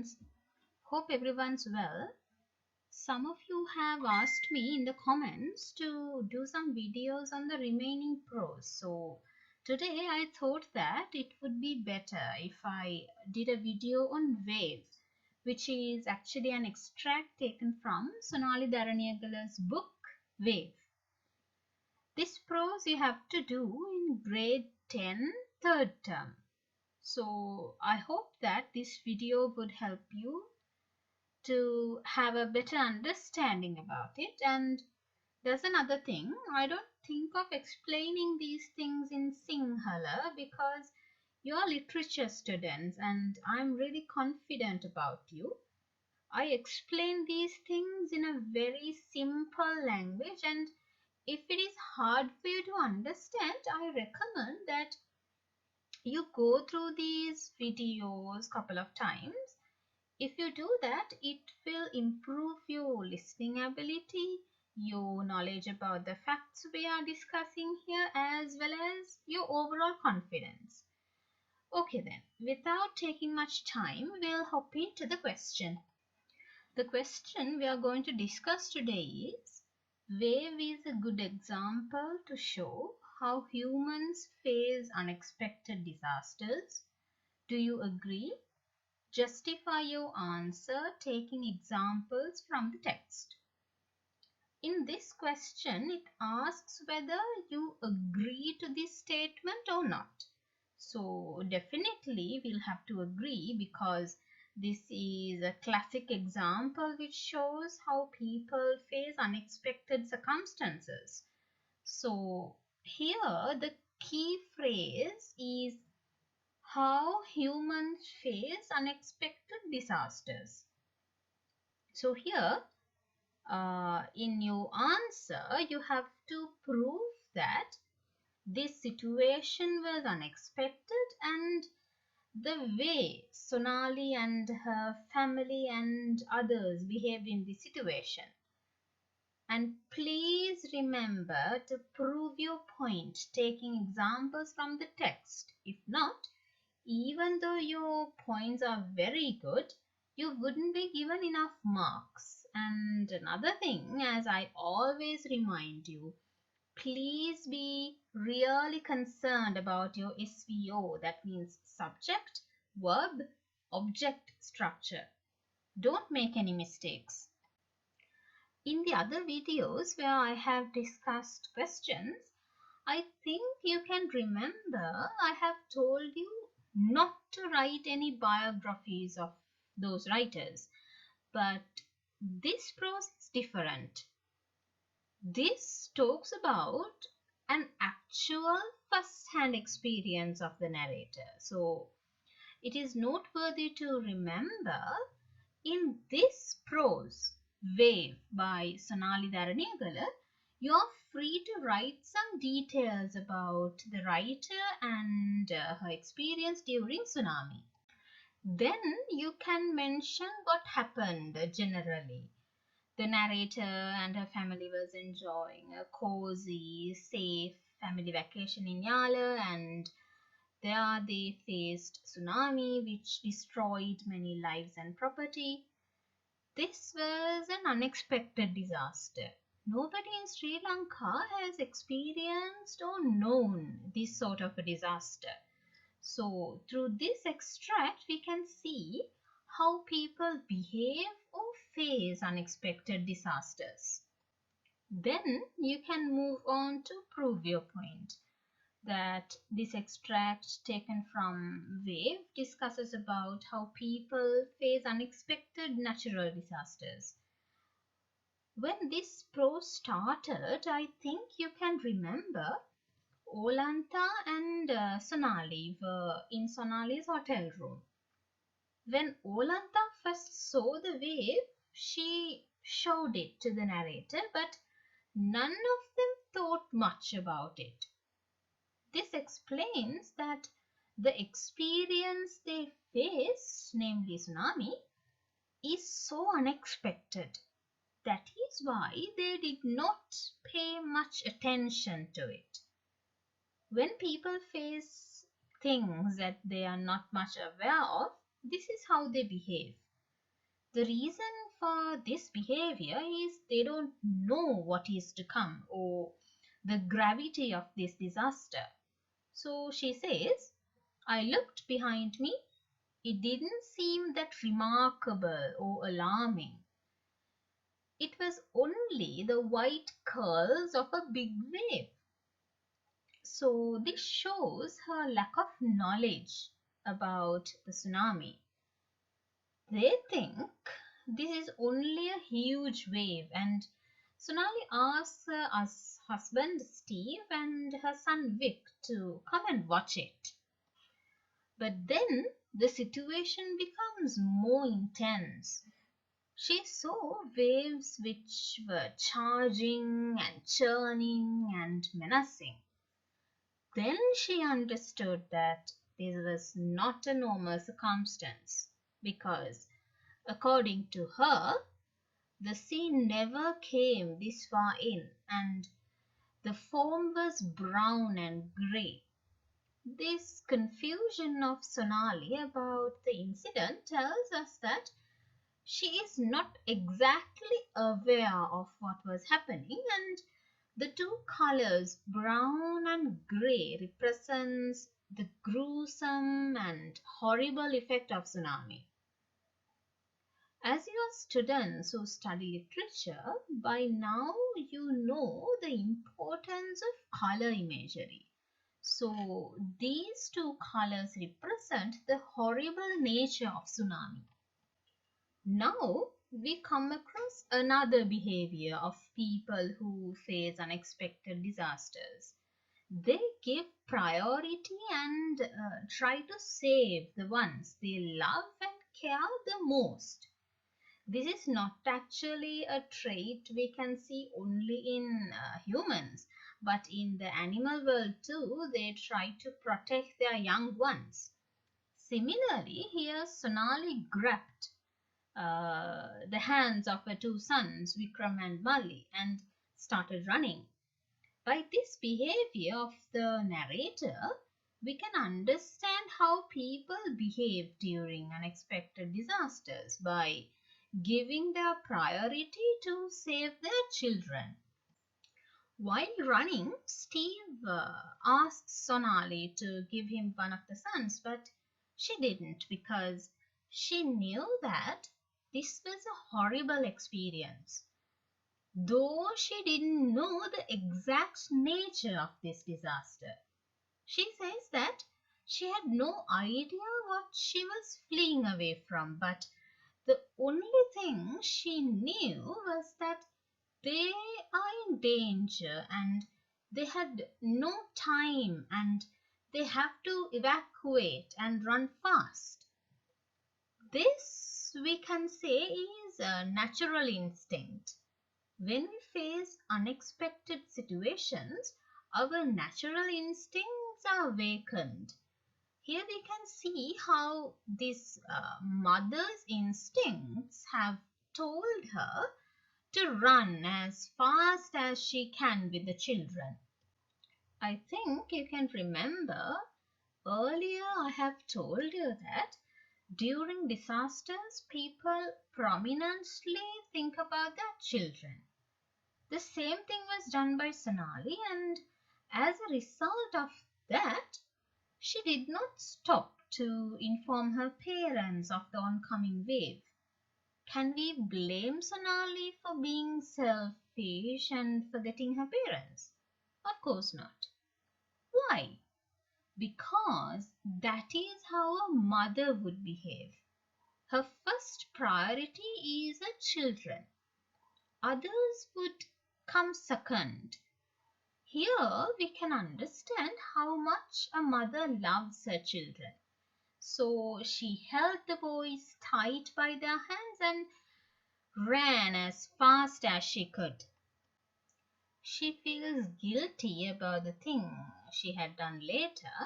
friends. Hope everyone's well. Some of you have asked me in the comments to do some videos on the remaining prose. So today I thought that it would be better if I did a video on wave, which is actually an extract taken from Sonali and Steve's book Wave. This prose you have to do in grade 10 third term. So I hope that this video would help you to have a better understanding about it. And there's another thing, I don't think of explaining these things in Sinhala because you are literature students and I'm really confident about you. I explain these things in a very simple language, and if it is hard for you to understand, I recommend that you go through these videos couple of times. If you do that, it will improve your listening ability, your knowledge about the facts we are discussing here, as well as your overall confidence. Okay then, without taking much time, we'll hop into the question. The question we are going to discuss today is, wave is a good example to show how humans face unexpected disasters. Do you agree? Justify your answer taking examples from the text. In this question, it asks whether you agree to this statement or not. So definitely we'll have to agree because this is a classic example which shows how people face unexpected circumstances. So here the key phrase is how humans face unexpected disasters. So here in your answer you have to prove that this situation was unexpected and the way Sonali and her family and others behaved in this situation. And please remember to prove your point taking examples from the text. If not, even though your points are very good, you wouldn't be given enough marks. And another thing, as I always remind you, please be really concerned about your SVO, that means subject, verb, object structure. Don't make any mistakes. In the other videos where I have discussed questions, I think you can remember I have told you not to write any biographies of those writers, but this prose is different. This talks about an actual first-hand experience of the narrator. So it is noteworthy to remember in this prose, Wave by Sonali and you are free to write some details about the writer and her experience during Tsunami. Then you can mention what happened generally. The narrator and her family was enjoying a cozy, safe family vacation in Yala, and there they faced tsunami which destroyed many lives and property. This was an unexpected disaster. Nobody in Sri Lanka has experienced or known this sort of a disaster. So through this extract, we can see how people behave or face unexpected disasters. Then you can move on to prove your point that this extract taken from Wave discusses about how people face unexpected natural disasters. When this prose started, I think you can remember Olanta and Sonali were in Sonali's hotel room. When Olanta first saw the wave, she showed it to the narrator, but none of them thought much about it. This explains that the experience they faced, namely tsunami, is so unexpected. That is why they did not pay much attention to it. When people face things that they are not much aware of, this is how they behave. The reason for this behavior is they don't know what is to come or the gravity of this disaster. So she says, I looked behind me. It didn't seem that remarkable or alarming. It was only the white curls of a big wave. So this shows her lack of knowledge about the tsunami. They think this is only a huge wave, and Sonali asks her husband Steve and her son Vic to come and watch it. But then the situation becomes more intense. She saw waves which were charging and churning and menacing. Then she understood that this was not a normal circumstance because, according to her, the sea never came this far in and the foam was brown and grey. This confusion of Sonali about the incident tells us that she is not exactly aware of what was happening, and the two colors brown and grey represents the gruesome and horrible effect of tsunami. As you are students who study literature, by now you know the importance of color imagery. So these two colors represent the horrible nature of tsunami. Now we come across another behavior of people who face unexpected disasters. They give priority and try to save the ones they love and care the most. This is not actually a trait we can see only in humans, but in the animal world too, they try to protect their young ones. Similarly, here Sonali grabbed the hands of her two sons, Vikram and Mali, and started running. By this behavior of the narrator, we can understand how people behave during unexpected disasters by giving their priority to save their children. While running, Steve asks Sonali to give him one of the sons, but she didn't because she knew that this was a horrible experience. Though she didn't know the exact nature of this disaster, she says that she had no idea what she was fleeing away from, but the only thing she knew was that they are in danger and they had no time and they have to evacuate and run fast. This we can say is a natural instinct. When we face unexpected situations, our natural instincts are awakened. Here we can see how this mother's instincts have told her to run as fast as she can with the children. I think you can remember earlier I have told you that during disasters people prominently think about their children. The same thing was done by Sonali, and as a result of that, she did not stop to inform her parents of the oncoming wave. Can we blame Sonali for being selfish and forgetting her parents? Of course not. Why? Because that is how a mother would behave. Her first priority is her children. Others would come second. Here we can understand how much a mother loves her children. So she held the boys tight by their hands and ran as fast as she could. She feels guilty about the thing she had done later.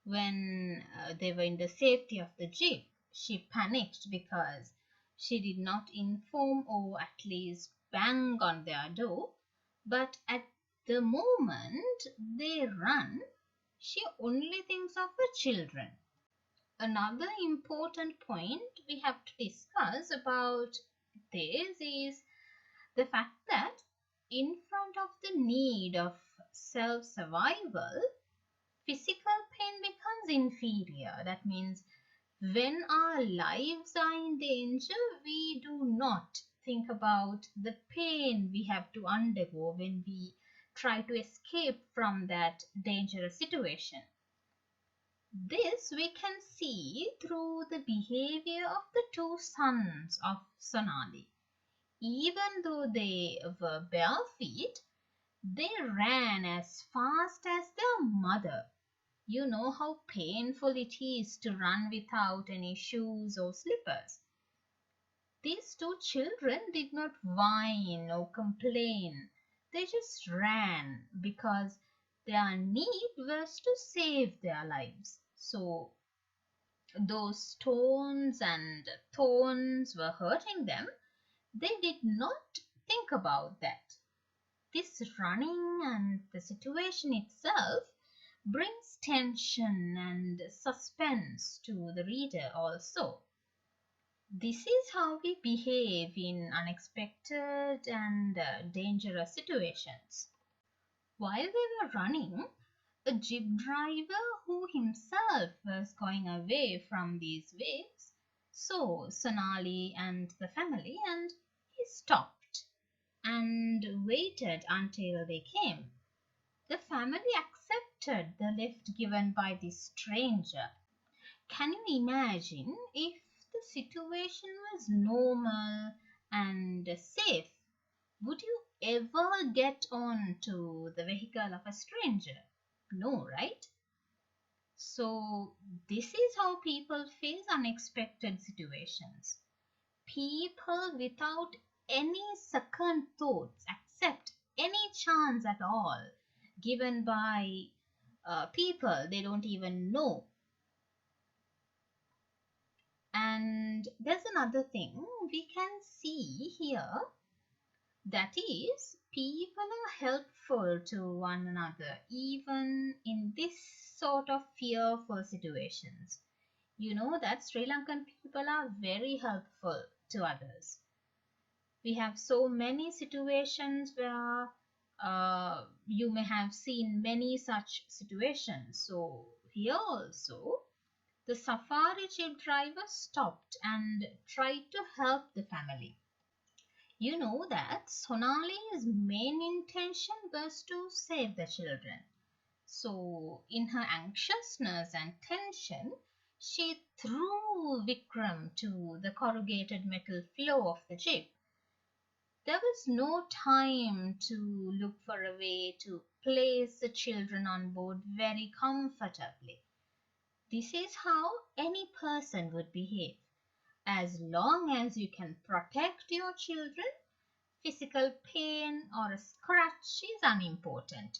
When they were in the safety of the jeep, she panicked because she did not inform or at least bang on their door. But at the moment they run, she only thinks of her children. Another important point we have to discuss about this is the fact that in front of the need of self-survival, physical pain becomes inferior. That means when our lives are in danger, we do not think about the pain we have to undergo when we try to escape from that dangerous situation. This we can see through the behavior of the two sons of Sonali. Even though they were bare feet, they ran as fast as their mother. You know how painful it is to run without any shoes or slippers. These two children did not whine or complain. They just ran because their need was to save their lives. So those stones and thorns were hurting them. They did not think about that. This running and the situation itself brings tension and suspense to the reader also. This is how we behave in unexpected and dangerous situations. While they were running, a jeep driver who himself was going away from these waves saw Sonali and the family, and he stopped and waited until they came. The family accepted the lift given by this stranger. Can you imagine if the situation was normal and safe? Would you ever get on to the vehicle of a stranger? No, right? So, this is how people face unexpected situations. People without any second thoughts accept any chance at all given by people they don't even know. And there's another thing we can see here, that is, people are helpful to one another even in this sort of fearful situations. You know that Sri Lankan people are very helpful to others. We have so many situations where you may have seen many such situations. So here also, the safari jeep driver stopped and tried to help the family. You know that Sonali's main intention was to save the children. So, in her anxiousness and tension, she threw Vikram to the corrugated metal floor of the jeep. There was no time to look for a way to place the children on board very comfortably. This is how any person would behave. As long as you can protect your children, physical pain or a scratch is unimportant.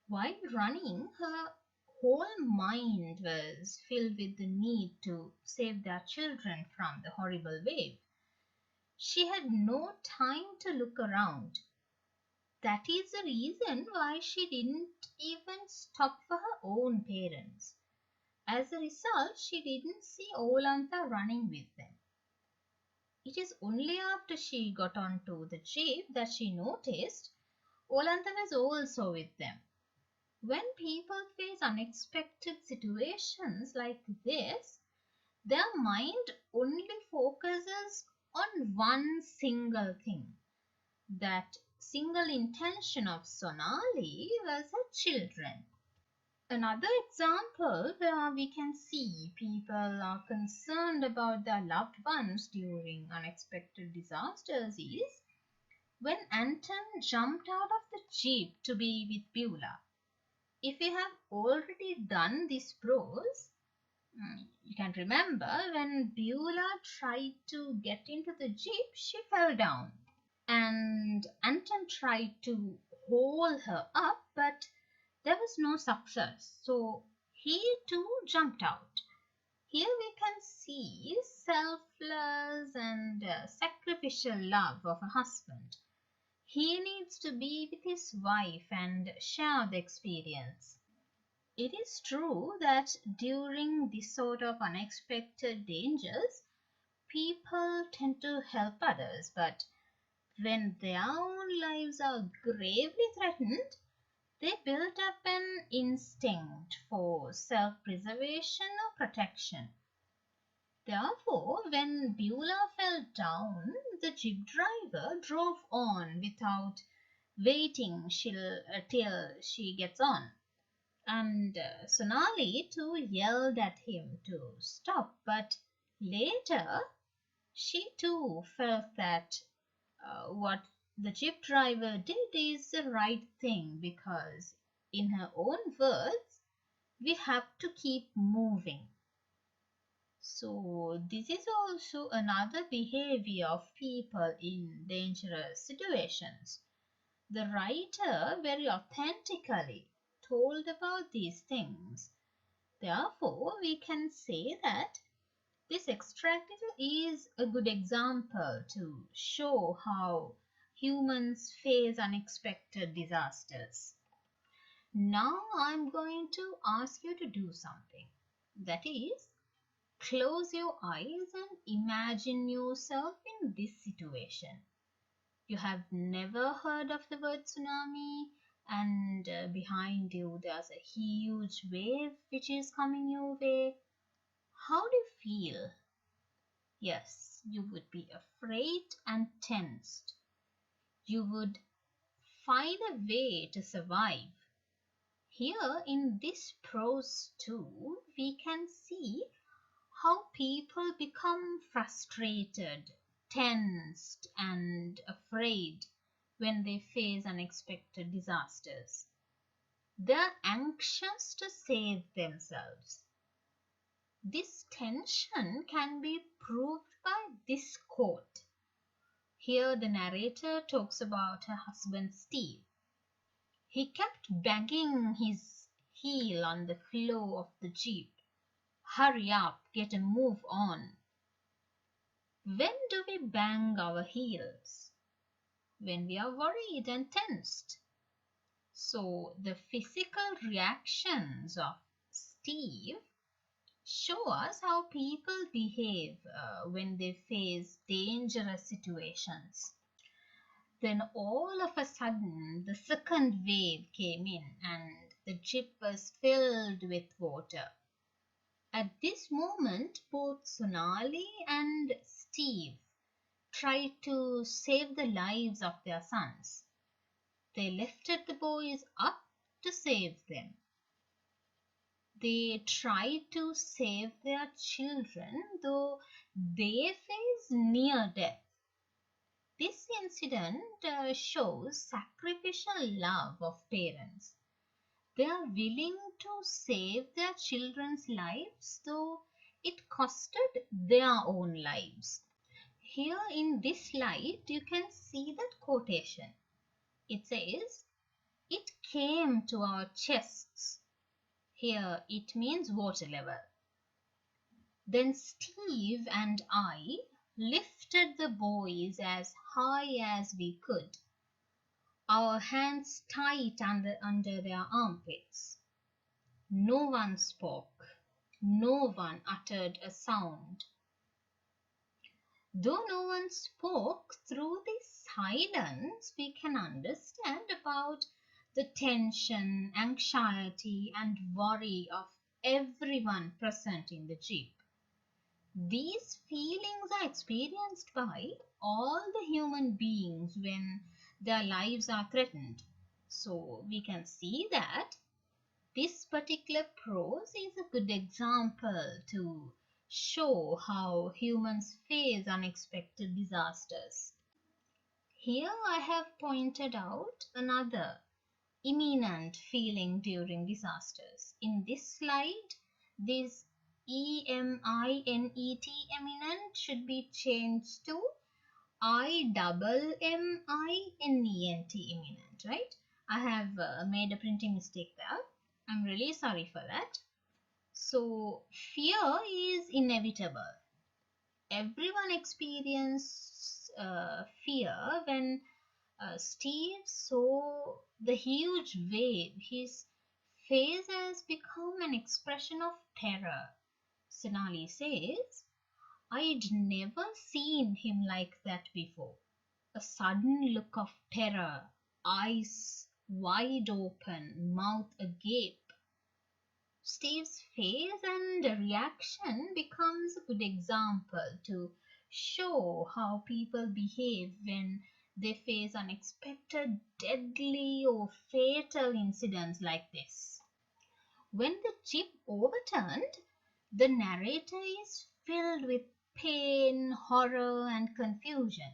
While running, her whole mind was filled with the need to save their children from the horrible wave. She had no time to look around. That is the reason why she didn't even stop for her own parents. As a result, she didn't see Olantha running with them. It is only after she got onto the jeep that she noticed Olantha was also with them. When people face unexpected situations like this, their mind only focuses on one single thing. That single intention of Sonali was her children. Another example where we can see people are concerned about their loved ones during unexpected disasters is when Anton jumped out of the jeep to be with Beulah. If you have already done this prose, you can remember when Beulah tried to get into the jeep, she fell down. And Anton tried to hold her up, but there was no success. So he too jumped out. Here we can see selfless and sacrificial love of a husband. He needs to be with his wife and share the experience. It is true that during this sort of unexpected dangers, people tend to help others, but when their own lives are gravely threatened, they build up an instinct for self preservation or protection. Therefore, when Beulah fell down, the jeep driver drove on without waiting till she gets on. And Sonali too yelled at him to stop, but later she too felt that what the jeep driver did is the right thing because, in her own words, we have to keep moving. So, this is also another behavior of people in dangerous situations. The writer very authentically told about these things. Therefore, we can say that this extract is a good example to show how humans face unexpected disasters. Now, I'm going to ask you to do something. That is, close your eyes and imagine yourself in this situation. You have never heard of the word tsunami, and behind you there's a huge wave which is coming your way. How do you feel? Yes, you would be afraid and tensed. You would find a way to survive. Here in this prose too, we can see how people become frustrated, tensed, and afraid when they face unexpected disasters. They're anxious to save themselves. This tension can be proved by this quote. Here, the narrator talks about her husband Steve. He kept banging his heel on the floor of the jeep. Hurry up, get a move on. When do we bang our heels? When we are worried and tensed. So the physical reactions of Steve show us how people behave when they face dangerous situations. Then all of a sudden the second wave came in and the jeep was filled with water. At this moment, both Sonali and Steve tried to save the lives of their sons. They lifted the boys up to save them. They tried to save their children, though they faced near death. This incident shows sacrificial love of parents. They are willing to save their children's lives, though it costed their own lives. Here in this slide, you can see that quotation. It says, "It came to our chests." Here it means water level. Then Steve and I lifted the boys as high as we could, our hands tight under their armpits. No one spoke. No one uttered a sound. Though no one spoke, through this silence we can understand about the tension, anxiety, and worry of everyone present in the jeep. These feelings are experienced by all the human beings when their lives are threatened. So we can see that this particular prose is a good example to show how humans face unexpected disasters. Here I have pointed out another imminent feeling during disasters. In this slide, this EMINET imminent should be changed to IMMINENT imminent, right? I have made a printing mistake there. I'm really sorry for that. So, fear is inevitable. Everyone experiences fear when Steve saw the huge wave. His face has become an expression of terror. Sonali says, I'd never seen him like that before. A sudden look of terror, eyes wide open, mouth agape. Steve's face and reaction becomes a good example to show how people behave when they face unexpected, deadly, or fatal incidents like this. When the jeep overturned, the narrator is filled with pain, horror, and confusion.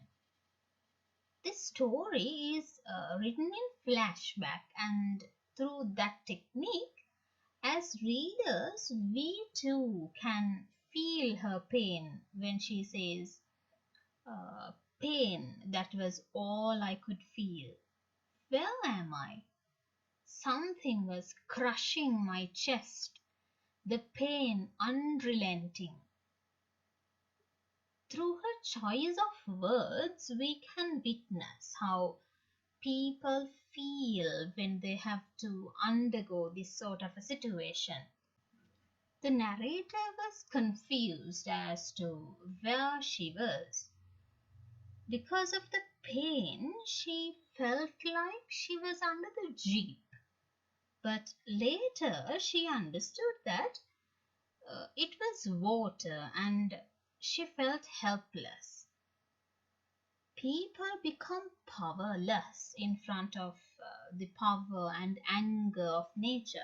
This story is written in flashback, and through that technique, as readers, we too can feel her pain when she says, pain, that was all I could feel. Where am I? Something was crushing my chest, the pain unrelenting. Through her choice of words, we can witness how people feel when they have to undergo this sort of a situation. The narrator was confused as to where she was. Because of the pain, she felt like she was under the jeep. But later she understood that it was water and she felt helpless. People become powerless in front of the power and anger of nature.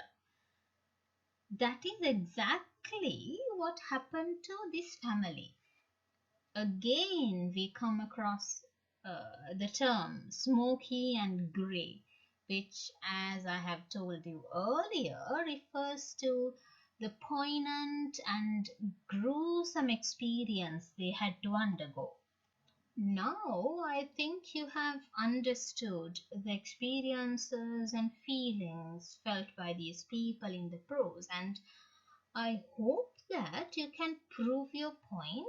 That is exactly what happened to this family. Again, we come across the term smoky and grey, which, as I have told you earlier, refers to the poignant and gruesome experience they had to undergo. Now, I think you have understood the experiences and feelings felt by these people in the prose, and I hope that you can prove your point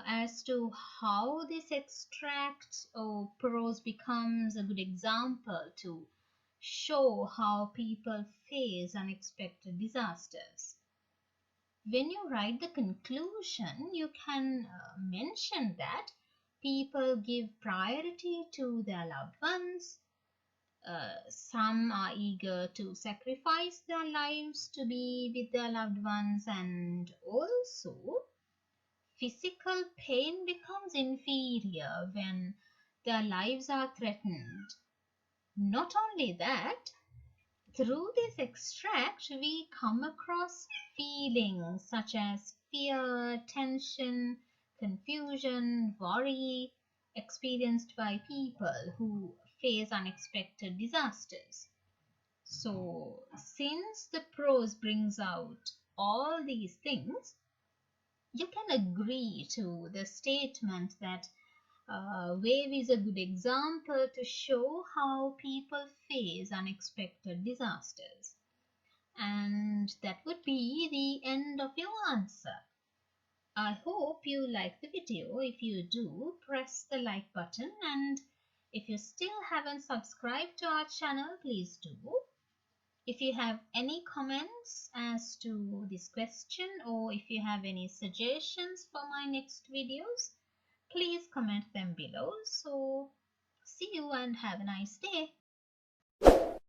as to how this extract or prose becomes a good example to show how people face unexpected disasters. When you write the conclusion, you can mention that people give priority to their loved ones. Some are eager to sacrifice their lives to be with their loved ones, and also physical pain becomes inferior when their lives are threatened. Not only that, through this extract, we come across feelings such as fear, tension, confusion, worry experienced by people who face unexpected disasters. So, since the prose brings out all these things, you can agree to the statement that wave is a good example to show how people face unexpected disasters. And that would be the end of your answer. I hope you like the video. If you do, press the like button, and if you still haven't subscribed to our channel, please do. If you have any comments as to this question, or if you have any suggestions for my next videos, please comment them below. So see you and have a nice day.